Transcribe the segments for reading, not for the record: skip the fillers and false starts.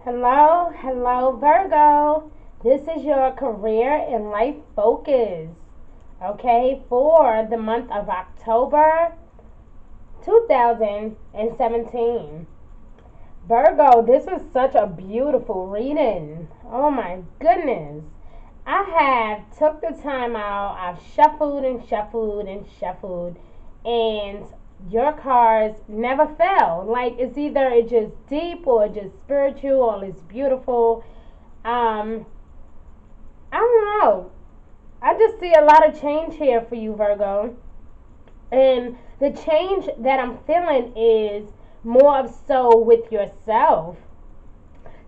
Hello, hello, Virgo. This is your career and life focus, okay, for the month of October 2017. Virgo, this was such a beautiful reading. Oh my goodness. I have took the time out. I've shuffled and shuffled and shuffled, and your cards never fail. Like it's either it's just deep or just spiritual or it's beautiful. Um, I don't know. I just see a lot of change here for you, Virgo. And the change that I'm feeling is more of so with yourself.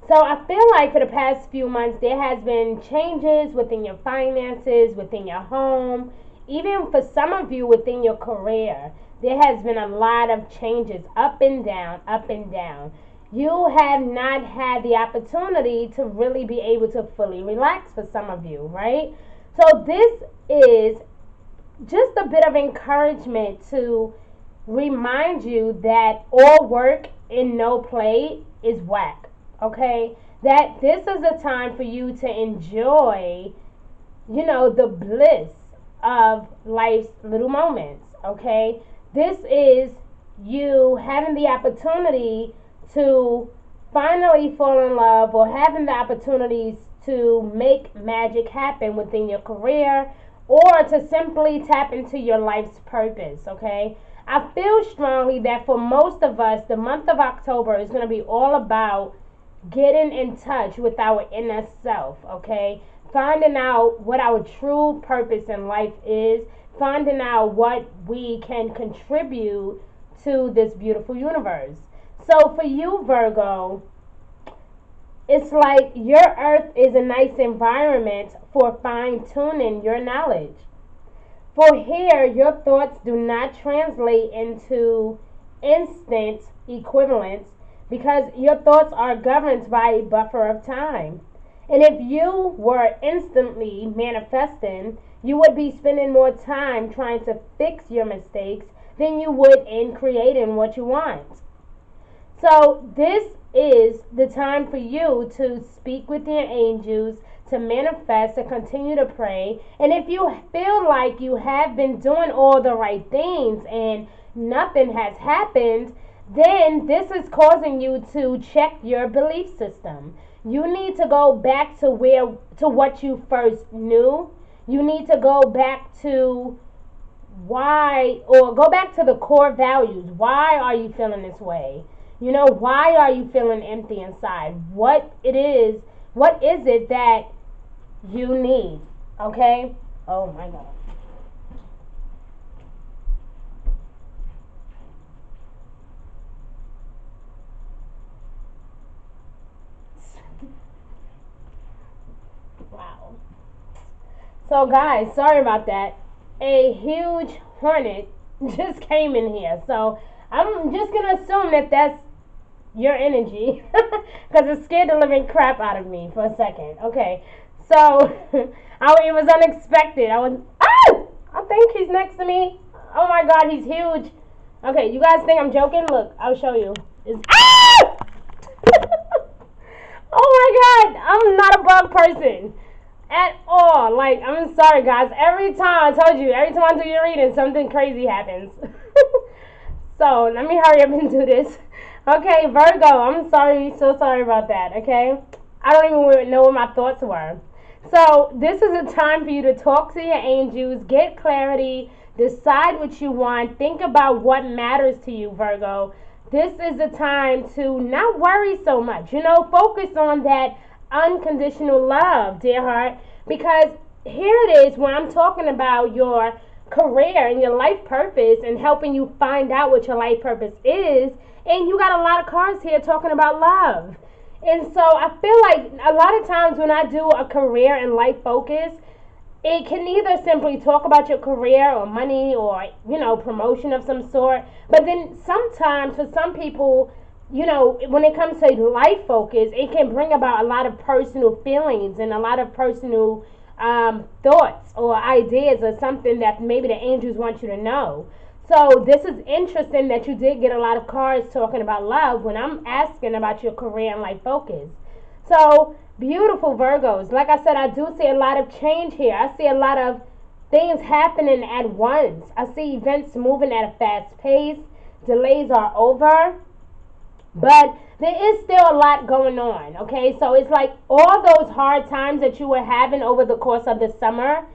So I feel like for the past few months there has been changes within your finances, within your home, even for some of you within your career. There has been a lot of changes up and down, up and down. You have not had the opportunity to really be able to fully relax for some of you, right? So this is just a bit of encouragement to remind you that all work and no play is whack. Okay? That this is a time for you to enjoy, the bliss of life's little moments. Okay? This is you having the opportunity to finally fall in love or having the opportunities to make magic happen within your career or to simply tap into your life's purpose, okay? I feel strongly that for most of us, the month of October is going to be all about getting in touch with our inner self, okay? Finding out what our true purpose in life is, finding out what we can contribute to this beautiful universe. So for you, Virgo, it's like your earth is a nice environment for fine tuning your knowledge. For here, your thoughts do not translate into instant equivalence because your thoughts are governed by a buffer of time. And if you were instantly manifesting, you would be spending more time trying to fix your mistakes than you would in creating what you want. So, this is the time for you to speak with your angels, to manifest, to continue to pray. And if you feel like you have been doing all the right things and nothing has happened, then this is causing you to check your belief system. You need to go back to what you first knew. You need to go back to why, or go back to the core values. Why are you feeling this way? Why are you feeling empty inside? What is it that you need? Okay? Oh my God. Wow. So, guys, sorry about that. A huge hornet just came in here. So, I'm just going to assume that that's your energy because it scared the living crap out of me for a second. Okay, so it was unexpected. I think he's next to me. Oh my God, he's huge. Okay, you guys think I'm joking? Look, I'll show you. Oh my God, I'm not a bug person at all. Like, I'm sorry, guys. Every time every time I do your reading, something crazy happens. So let me hurry up and do this. Okay, Virgo, I'm sorry, so sorry about that, okay? I don't even know what my thoughts were. So, this is a time for you to talk to your angels, get clarity, decide what you want, think about what matters to you, Virgo. This is a time to not worry so much, focus on that unconditional love, dear heart, because here it is when I'm talking about your career and your life purpose and helping you find out what your life purpose is. And you got a lot of cards here talking about love. And so I feel like a lot of times when I do a career and life focus, it can either simply talk about your career or money or, promotion of some sort. But then sometimes for some people, when it comes to life focus, it can bring about a lot of personal feelings and a lot of personal thoughts or ideas or something that maybe the angels want you to know. So this is interesting that you did get a lot of cards talking about love when I'm asking about your career and life focus. So, beautiful Virgos. Like I said, I do see a lot of change here. I see a lot of things happening at once. I see events moving at a fast pace. Delays are over. But there is still a lot going on, okay? So it's like all those hard times that you were having over the course of the summer,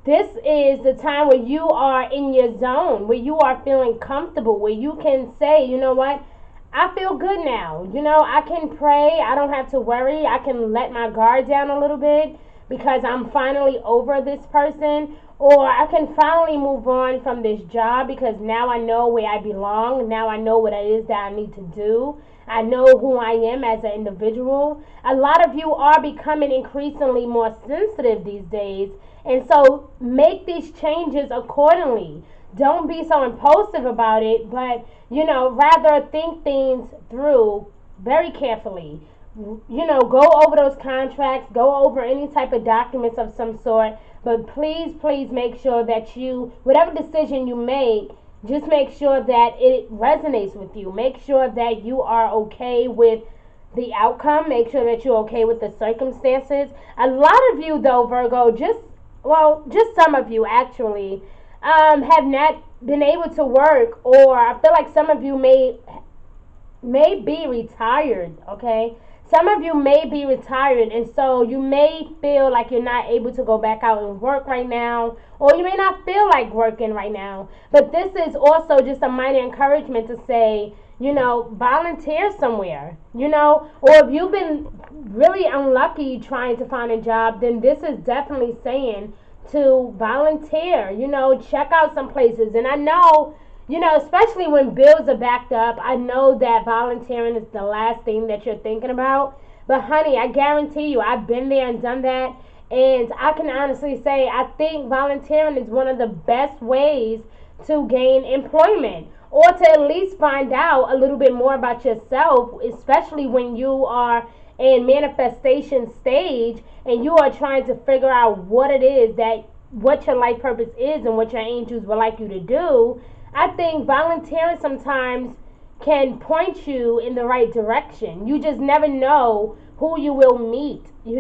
this is the time where you are in your zone, where you are feeling comfortable, where you can say, you know what, I feel good now. You know, I can pray. I don't have to worry. I can let my guard down a little bit because I'm finally over this person. Or I can finally move on from this job because now I know where I belong. Now I know what it is that I need to do. I know who I am as an individual. A lot of you are becoming increasingly more sensitive these days. And so make these changes accordingly. Don't be so impulsive about it, but rather think things through very carefully. Go over those contracts, go over any type of documents of some sort, but please make sure that whatever decision you make, just make sure that it resonates with you. Make sure that you are okay with the outcome. Make sure that you're okay with the circumstances. A lot of you, though, Virgo, just some of you actually, have not been able to work, or I feel like some of you may be retired, okay? Some of you may be retired, and so you may feel like you're not able to go back out and work right now, or you may not feel like working right now. But this is also just a minor encouragement to say, volunteer somewhere, or if you've been really unlucky trying to find a job, then this is definitely saying to volunteer, check out some places. And I know, especially when bills are backed up, I know that volunteering is the last thing that you're thinking about. But honey, I guarantee you, I've been there and done that. And I can honestly say, I think volunteering is one of the best ways to gain employment, or to at least find out a little bit more about yourself, especially when you are in manifestation stage and you are trying to figure out what your life purpose is and what your angels would like you to do. I think volunteering sometimes can point you in the right direction. You just never know who you will meet, and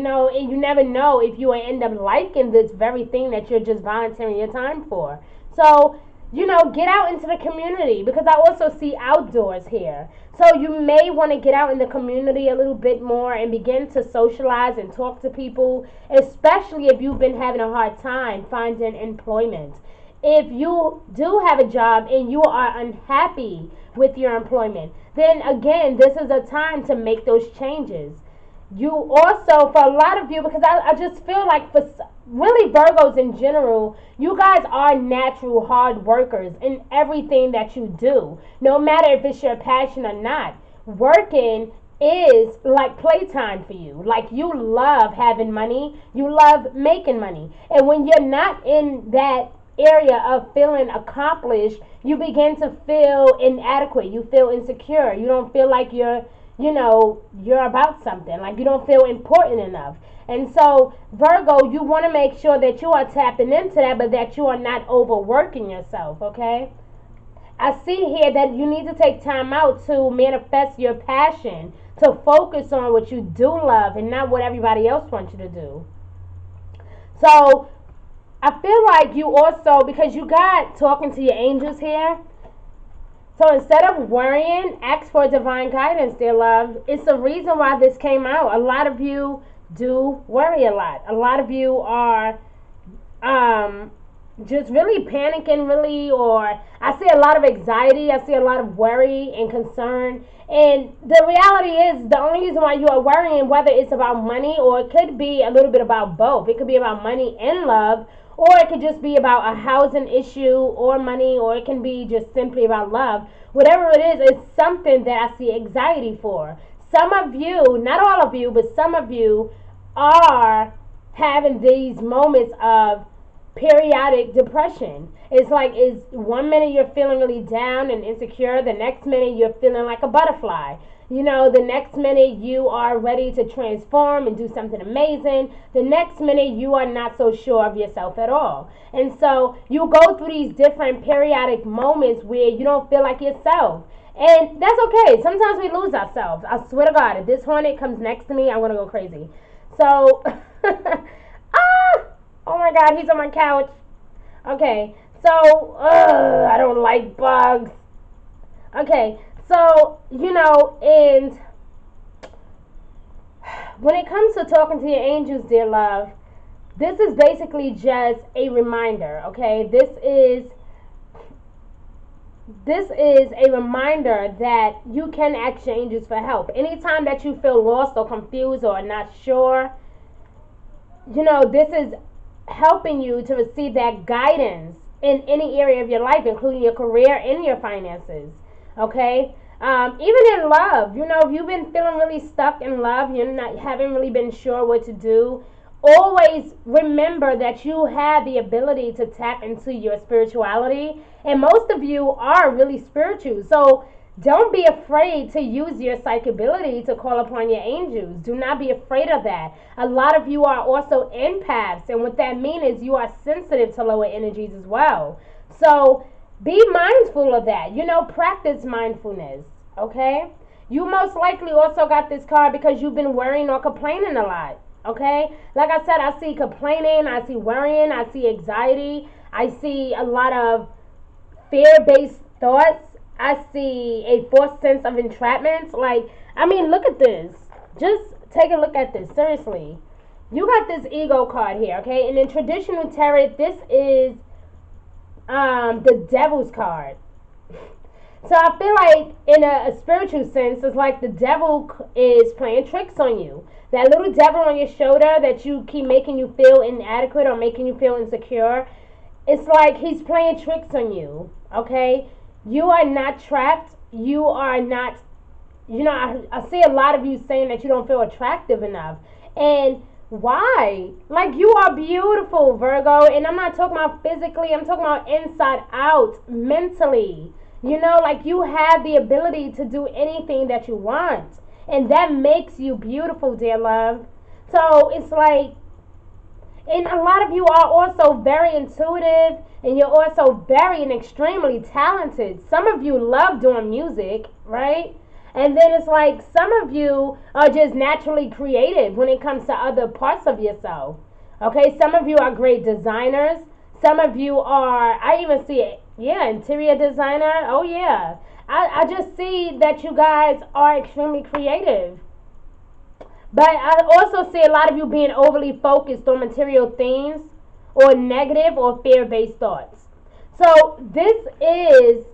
you never know if you will end up liking this very thing that you're just volunteering your time for. So, get out into the community, because I also see outdoors here. So you may want to get out in the community a little bit more and begin to socialize and talk to people, especially if you've been having a hard time finding employment. If you do have a job and you are unhappy with your employment, then again, this is a time to make those changes. You also, for a lot of you, because I just feel like for really Virgos in general, you guys are natural hard workers in everything that you do. No matter if it's your passion or not, working is like playtime for you. Like, you love having money, you love making money. And when you're not in that area of feeling accomplished, you begin to feel inadequate. You feel insecure. You don't feel like you're about something. Like, you don't feel important enough. And so, Virgo, you want to make sure that you are tapping into that, but that you are not overworking yourself, okay? I see here that you need to take time out to manifest your passion, to focus on what you do love and not what everybody else wants you to do. So, I feel like you also, because you got talking to your angels here, so instead of worrying, ask for divine guidance, dear love. It's the reason why this came out. A lot of you do worry a lot. A lot of you are just really panicking, really, or I see a lot of anxiety. I see a lot of worry and concern. And the reality is, the only reason why you are worrying, whether it's about money, or it could be a little bit about both. It could be about money and love, or it could just be about a housing issue or money, or it can be just simply about love. Whatever it is, it's something that I see anxiety for. Some of you, not all of you, but some of you are having these moments of periodic depression. It's like, is 1 minute you're feeling really down and insecure, the next minute you're feeling like a butterfly. The next minute you are ready to transform and do something amazing. The next minute you are not so sure of yourself at all. And so you go through these different periodic moments where you don't feel like yourself. And that's okay. Sometimes we lose ourselves. I swear to God, if this hornet comes next to me, I'm going to go crazy. So, oh my God, he's on my couch. Okay, so, I don't like bugs. Okay, so, and when it comes to talking to your angels, dear love, this is basically just a reminder, okay? This is a reminder that you can ask your angels for help. Anytime that you feel lost or confused or not sure, this is helping you to receive that guidance in any area of your life, including your career and your finances. Okay? Even in love, if you've been feeling really stuck in love, haven't really been sure what to do. Always remember that you have the ability to tap into your spirituality, and most of you are really spiritual. So don't be afraid to use your psychic ability to call upon your angels. Do not be afraid of that. A lot of you are also empaths, and what that means is you are sensitive to lower energies as well. So be mindful of that. Practice mindfulness, okay? You most likely also got this card because you've been worrying or complaining a lot, okay? Like I said, I see complaining, I see worrying, I see anxiety, I see a lot of fear-based thoughts. I see a false sense of entrapment. Look at this. Just take a look at this. Seriously. You got this ego card here, okay? And in traditional tarot, this is the devil's card. So I feel like in a spiritual sense, it's like the devil is playing tricks on you. That little devil on your shoulder that you keep making you feel inadequate or making you feel insecure, it's like he's playing tricks on you, okay? You are not trapped. You are not, I see a lot of you saying that you don't feel attractive enough. And why? Like, you are beautiful, Virgo. And I'm not talking about physically. I'm talking about inside out, mentally. You have the ability to do anything that you want. And that makes you beautiful, dear love. So it's like, and a lot of you are also very intuitive, and you're also very and extremely talented. Some of you love doing music, right? And then it's like some of you are just naturally creative when it comes to other parts of yourself. Okay, some of you are great designers. Some of you are, I even see it, interior designer. Oh, yeah. I just see that you guys are extremely creative. But I also see a lot of you being overly focused on material things or negative or fear-based thoughts. So this is,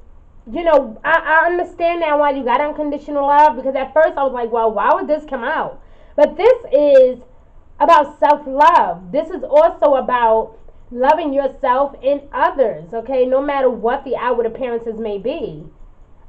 I understand now why you got unconditional love, because at first I was like, well, why would this come out? But this is about self-love. This is also about loving yourself and others, okay, no matter what the outward appearances may be.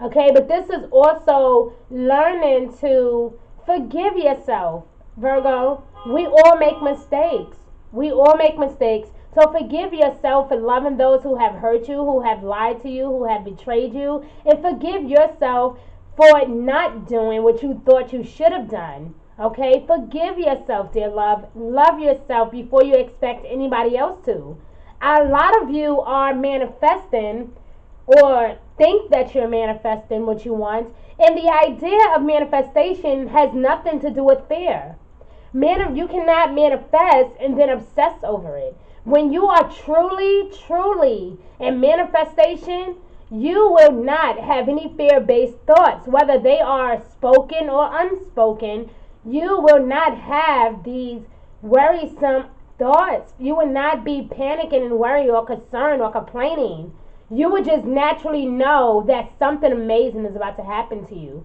Okay, but this is also learning to forgive yourself, Virgo. We all make mistakes. We all make mistakes. So forgive yourself for loving those who have hurt you, who have lied to you, who have betrayed you. And forgive yourself for not doing what you thought you should have done. Okay? Forgive yourself, dear love. Love yourself before you expect anybody else to. A lot of you are manifesting or think that you're manifesting what you want. And the idea of manifestation has nothing to do with fear. You cannot manifest and then obsess over it. When you are truly in manifestation, you will not have any fear-based thoughts, whether they are spoken or unspoken. You will not have these worrisome thoughts. You will not be panicking and worrying or concerned or complaining. You would just naturally know that something amazing is about to happen to you.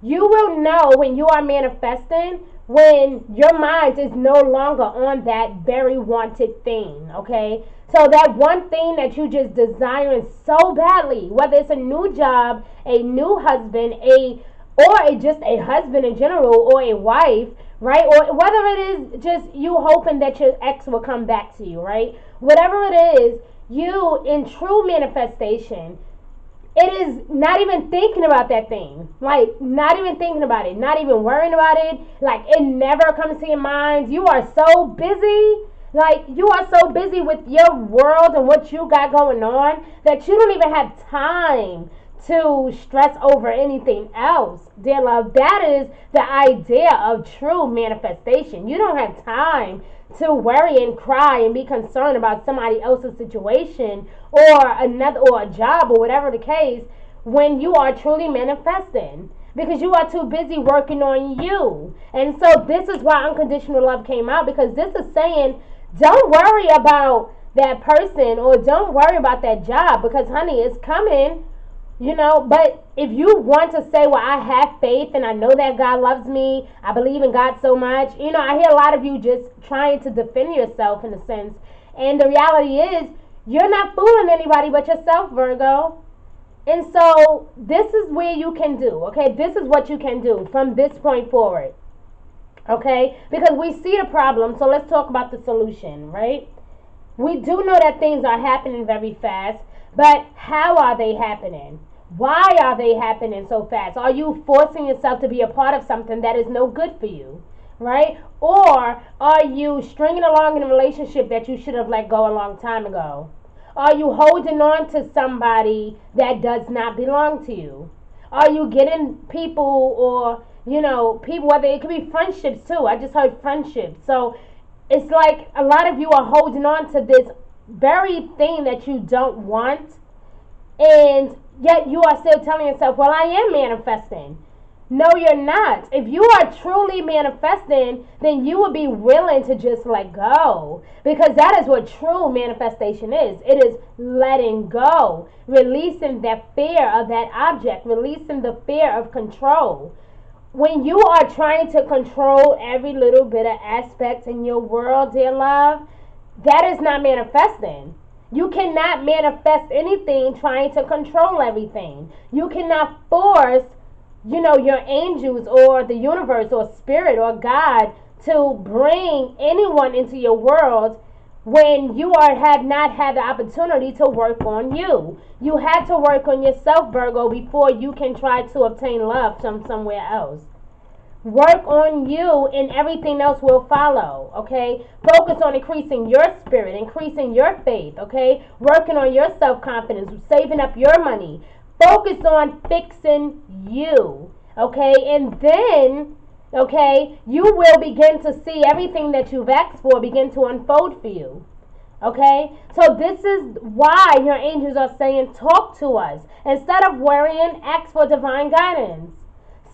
You will know when you are manifesting, when your mind is no longer on that very wanted thing, okay? So that one thing that you just desiring so badly, whether it's a new job, a new husband, just a husband in general, or a wife, right? Or whether it is just you hoping that your ex will come back to you, right? Whatever it is, you, in true manifestation, it is not even thinking about that thing. Like, not even thinking about it. Not even worrying about it. Like, it never comes to your mind. You are so busy. Like, you are so busy with your world and what you got going on that you don't even have time to stress over anything else. Dear love, that is the idea of true manifestation. You don't have time to worry and cry and be concerned about somebody else's situation or a job or whatever the case when you are truly manifesting, because you are too busy working on you. And so this is why unconditional love came out, because this is saying don't worry about that person or don't worry about that job, because honey, it's coming. But if you want to say, well, I have faith and I know that God loves me, I believe in God so much, I hear a lot of you just trying to defend yourself in a sense. And the reality is, you're not fooling anybody but yourself, Virgo. And so this is where you can do, okay? This is what you can do from this point forward, okay? Because we see the problem, so let's talk about the solution, right? We do know that things are happening very fast, but how are they happening? Why are they happening so fast? Are you forcing yourself to be a part of something that is no good for you, right? Or are you stringing along in a relationship that you should have let go a long time ago? Are you holding on to somebody that does not belong to you? Are you getting people or, people, whether it could be friendships too. I just heard friendships. So it's like a lot of you are holding on to this very thing that you don't want, and yet you are still telling yourself, well, I am manifesting. No, you're not. If you are truly manifesting, then you would be willing to just let go, because that is what true manifestation is. It is letting go, releasing that fear of that object, releasing the fear of control. When you are trying to control every little bit of aspect in your world, dear love, that is not manifesting. You cannot manifest anything trying to control everything. You cannot force, your angels or the universe or spirit or God to bring anyone into your world when you have not had the opportunity to work on you. You had to work on yourself, Virgo, before you can try to obtain love from somewhere else. Work on you and everything else will follow, okay? Focus on increasing your spirit, increasing your faith, okay? Working on your self-confidence, saving up your money. Focus on fixing you, okay? And then, okay, you will begin to see everything that you've asked for begin to unfold for you. Okay? So this is why your angels are saying, talk to us. Instead of worrying, ask for divine guidance.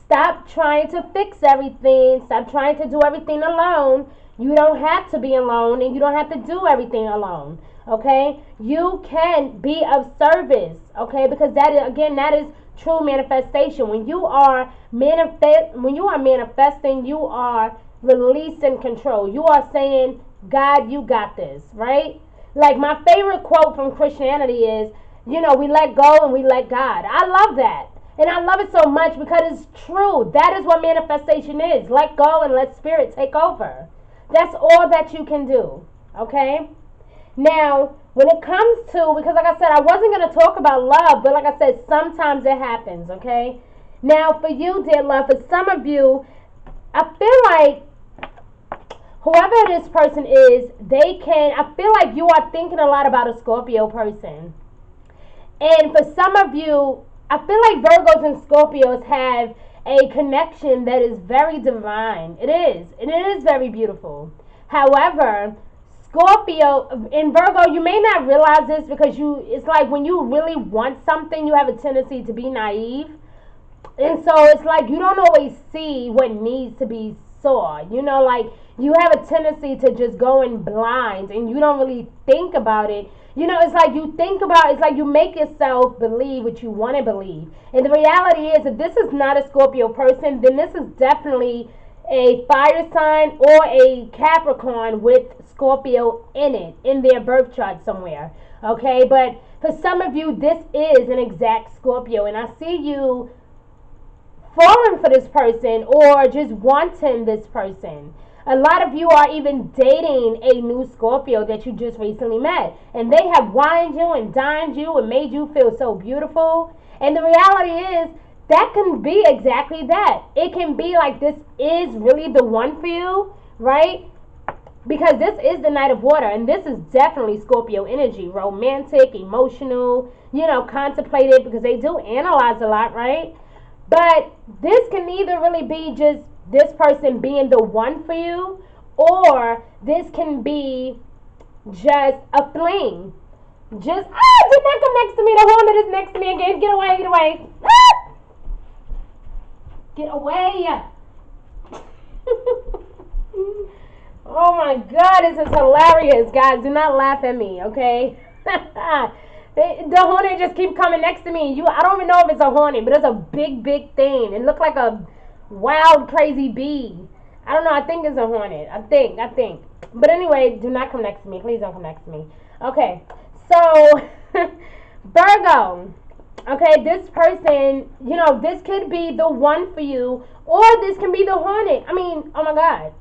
Stop trying to fix everything. Stop trying to do everything alone. You don't have to be alone, and you don't have to do everything alone. Okay? You can be of service. Okay? Because that is true manifestation. When you are manifesting, you are releasing control. You are saying, God, you got this, right? Like my favorite quote from Christianity is, we let go and we let God. I love that. And I love it so much because it's true. That is what manifestation is. Let go and let spirit take over. That's all that you can do. Okay? Now, when it comes to, because like I said, I wasn't going to talk about love, but like I said, sometimes it happens. Okay? Now, for you, dear love, for some of you, I feel like whoever this person is, I feel like you are thinking a lot about a Scorpio person. And for some of you, I feel like Virgos and Scorpios have a connection that is very divine. It is. And it is very beautiful. However, Scorpio, in Virgo, you may not realize this because it's like when you really want something, you have a tendency to be naive. And so it's like you don't always see what needs to be saw. Like you have a tendency to just go in blind and you don't really think about it. It's like it's like you make yourself believe what you want to believe. And the reality is, if this is not a Scorpio person, then this is definitely a fire sign or a Capricorn with Scorpio in it, in their birth chart somewhere. Okay, but for some of you, this is an exact Scorpio. And I see you falling for this person or just wanting this person. A lot of you are even dating a new Scorpio that you just recently met. And they have wined you and dined you and made you feel so beautiful. And the reality is, that can be exactly that. It can be like this is really the one for you, right? because this is the Knight of Water, and this is definitely Scorpio energy, romantic, emotional, contemplative, because they do analyze a lot, right? But this can either really be just this person being the one for you, or this can be just a fling. Just, did not come next to me. The hornet is next to me again. Get away, get away. Get away. Oh my God, this is hilarious, guys. Do not laugh at me, okay? The hornet just keep coming next to me. I don't even know if it's a hornet, but it's a big, big thing. It looked like a wild, crazy bee. I don't know. I think it's a hornet. I think. But anyway, do not come next to me. Please don't come next to me. Okay. So, Virgo. Okay, this person, this could be the one for you, or this can be the hornet. I mean, oh my God.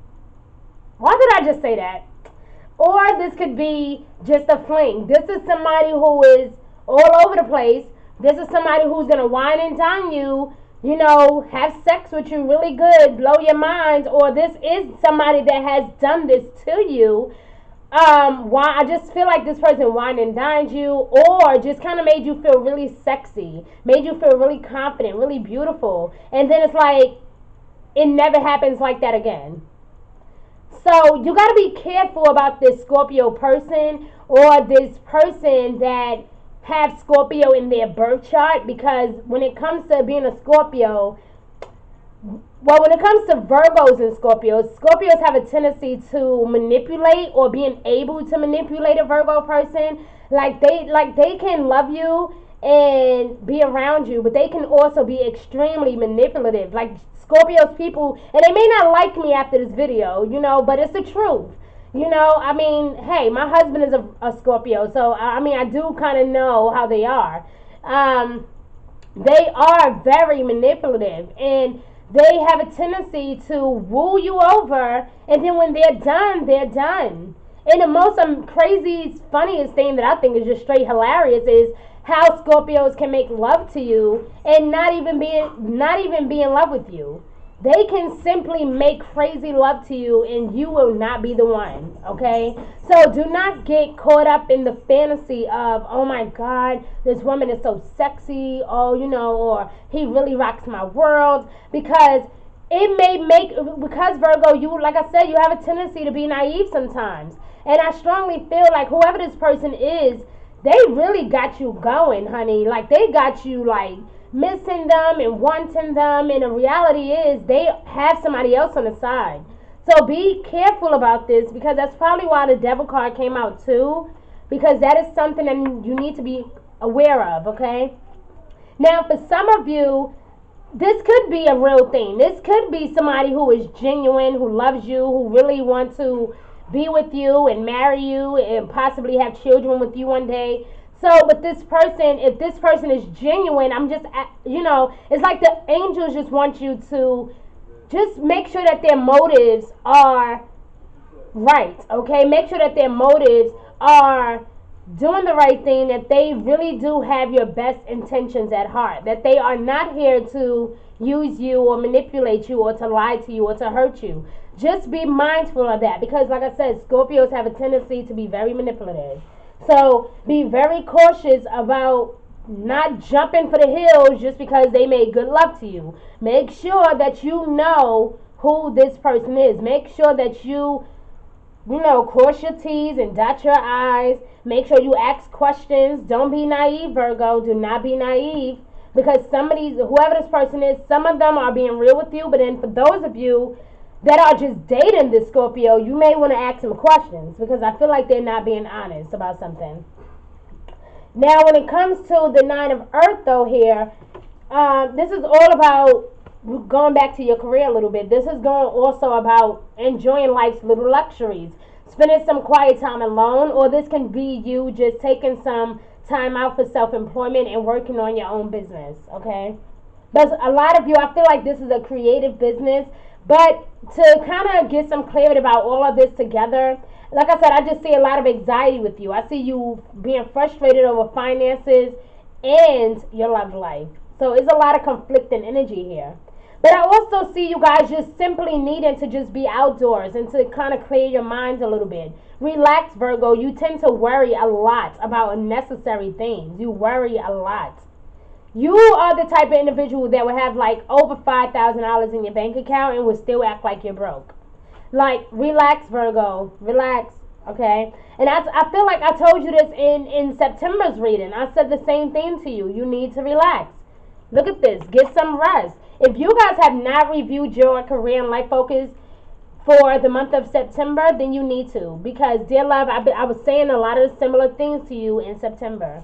Why did I just say that? Or this could be just a fling. This is somebody who is all over the place. This is somebody who's going to wine and dine you, have sex with you really good, blow your mind. Or this is somebody that has done this to you. Why I just feel like this person wine and dined you, or just kind of made you feel really sexy, made you feel really confident, really beautiful. And then it's like, it never happens like that again. So you got to be careful about this Scorpio person, or this person that have Scorpio in their birth chart, because when it comes to being a Scorpio, well, when it comes to Virgos and Scorpios have a tendency to manipulate, or being able to manipulate a Virgo person. Like they can love you and be around you, but they can also be extremely manipulative. Like Scorpios people, and they may not like me after this video, but it's the truth. I mean, hey, my husband is a Scorpio, so I mean, I do kind of know how they are. They are very manipulative, and they have a tendency to woo you over, and then when they're done, they're done. And the most crazy, funniest thing that I think is just straight hilarious is how Scorpios can make love to you and not even be in love with you. They can simply make crazy love to you, and you will not be the one, okay? So do not get caught up in the fantasy of, oh my God, this woman is so sexy, or he really rocks my world, because because Virgo, like I said, you have a tendency to be naive sometimes. And I strongly feel like whoever this person is, they really got you going, honey. Like, they got you, like, missing them and wanting them, and the reality is they have somebody else on the side. So be careful about this, because that's probably why the devil card came out too, because that is something that you need to be aware of, okay? Now, for some of you, this could be a real thing. This could be somebody who is genuine, who loves you, who really wants to be with you and marry you and possibly have children with you one day. So, but this person, if this person is genuine, I'm just, it's like the angels just want you to just make sure that their motives are right, okay? Make sure that their motives are doing the right thing, that they really do have your best intentions at heart, that they are not here to use you or manipulate you or to lie to you or to hurt you. Just be mindful of that, because like I said, Scorpios have a tendency to be very manipulative. So be very cautious about not jumping for the hills just because they made good love to you. Make sure that you know who this person is. Make sure that you cross your T's and dot your I's. Make sure you ask questions. Don't be naive, Virgo. Do not be naive, because whoever this person is, some of them are being real with you, but then for those of you that are just dating this Scorpio, you may want to ask them questions, because I feel like they're not being honest about something. Now, when it comes to the Nine of Earth, though, here, this is all about going back to your career a little bit. This is going also about enjoying life's little luxuries, spending some quiet time alone, or this can be you just taking some time out for self-employment and working on your own business, okay? But a lot of you, I feel like this is a creative business. But to kind of get some clarity about all of this together, like I said, I just see a lot of anxiety with you. I see you being frustrated over finances and your love life. So it's a lot of conflicting energy here. But I also see you guys just simply needing to just be outdoors and to kind of clear your minds a little bit. Relax, Virgo. You tend to worry a lot about unnecessary things. You worry a lot. You are the type of individual that would have like over $5,000 in your bank account and would still act like you're broke. Like, relax, Virgo. Relax, okay? And I feel like I told you this in September's reading. I said the same thing to you. You need to relax. Look at this. Get some rest. If you guys have not reviewed your career and life focus for the month of September, then you need to. Because, dear love, I was saying a lot of similar things to you in September.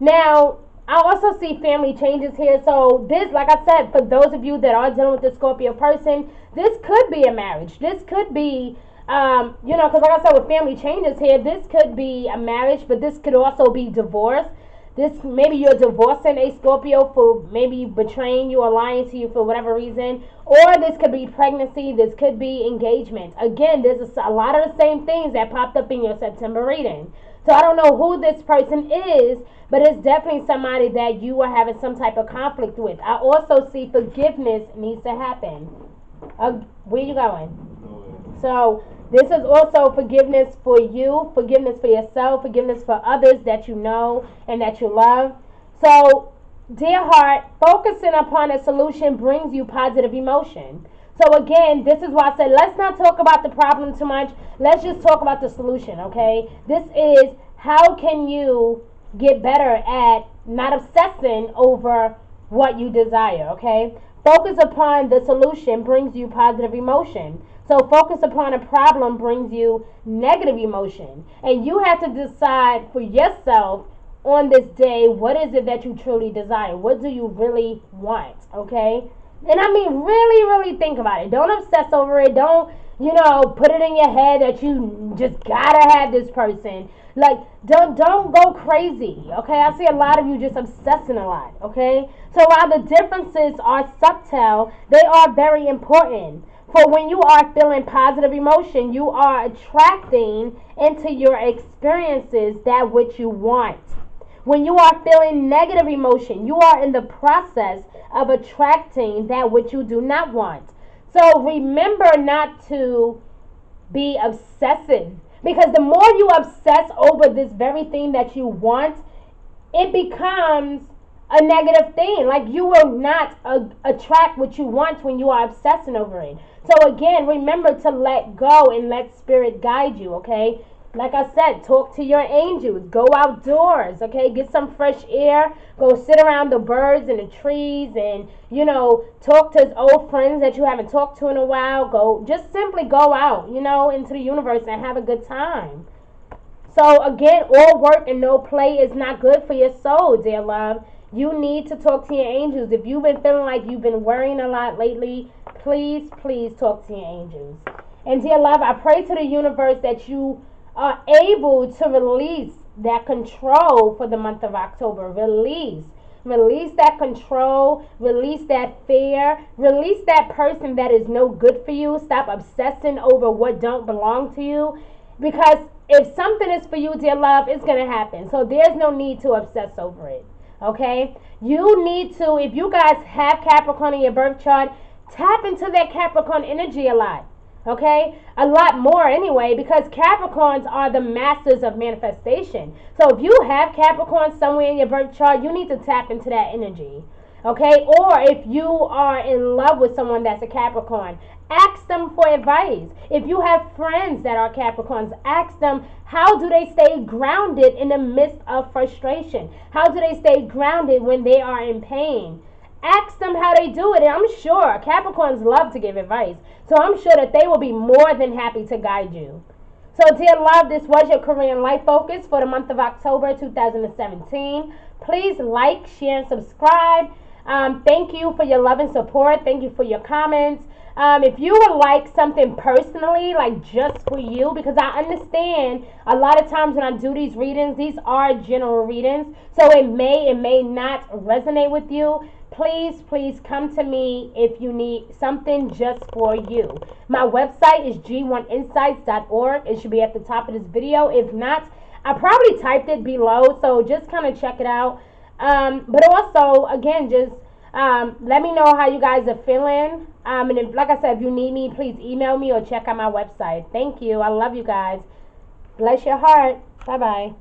Now, I also see family changes here. So this, like I said, for those of you that are dealing with the Scorpio person, this could be a marriage. This could be, because like I said, with family changes here, this could be a marriage, but this could also be divorce. This, maybe you're divorcing a Scorpio for maybe betraying you or lying to you for whatever reason. Or this could be pregnancy. This could be engagement. Again, there's a lot of the same things that popped up in your September reading. So I don't know who this person is, but it's definitely somebody that you are having some type of conflict with. I also see forgiveness needs to happen. Where you going? So this is also forgiveness for you, forgiveness for yourself, forgiveness for others that you know and that you love. So, dear heart, focusing upon a solution brings you positive emotion. So again, this is why I said let's not talk about the problem too much. Let's just talk about the solution, okay? This is how can you get better at not obsessing over what you desire, okay? Focus upon the solution brings you positive emotion. So focus upon a problem brings you negative emotion. And you have to decide for yourself on this day, what is it that you truly desire? What do you really want, okay? And I mean, really, really think about it. Don't obsess over it. Don't, put it in your head that you just gotta have this person. Like, don't go crazy, okay? I see a lot of you just obsessing a lot, okay? So while the differences are subtle, they are very important. For when you are feeling positive emotion, you are attracting into your experiences that which you want. When you are feeling negative emotion, you are in the process of attracting that which you do not want. So remember not to be obsessive. Because the more you obsess over this very thing that you want, it becomes a negative thing. Like, you will not attract what you want when you are obsessing over it. So again, remember to let go and let spirit guide you, okay? Like I said, talk to your angels. Go outdoors, okay? Get some fresh air. Go sit around the birds and the trees and, talk to old friends that you haven't talked to in a while. Just simply go out, into the universe and have a good time. So again, all work and no play is not good for your soul, dear love. You need to talk to your angels. If you've been feeling like you've been worrying a lot lately, please talk to your angels. And dear love, I pray to the universe that you are able to release that control for the month of October. Release that control, release that fear, release that person that is no good for you. Stop obsessing over what don't belong to you, because if something is for you, dear love, it's going to happen. So there's no need to obsess over it, okay? You need to, if you guys have Capricorn in your birth chart, tap into that Capricorn energy a lot. Okay? A lot more anyway, because Capricorns are the masters of manifestation. So if you have Capricorn somewhere in your birth chart, you need to tap into that energy. Okay? Or if you are in love with someone that's a Capricorn, ask them for advice. If you have friends that are Capricorns, ask them, how do they stay grounded in the midst of frustration? How do they stay grounded when they are in pain? Ask them how they do it, and I'm sure Capricorns love to give advice. So I'm sure that they will be more than happy to guide you. So, dear love, this was your Korean life focus for the month of October 2017. Please like, share, and subscribe. Thank you for your love and support. Thank you for your comments. If you would like something personally, like just for you, because I understand a lot of times when I do these readings, these are general readings, so it may not resonate with you. Please come to me if you need something just for you. My website is g1insights.org. It should be at the top of this video. If not, I probably typed it below, so just kind of check it out. But also, again, just Let me know how you guys are feeling. And if, like I said, if you need me, please email me or check out my website. Thank you. I love you guys. Bless your heart. Bye bye.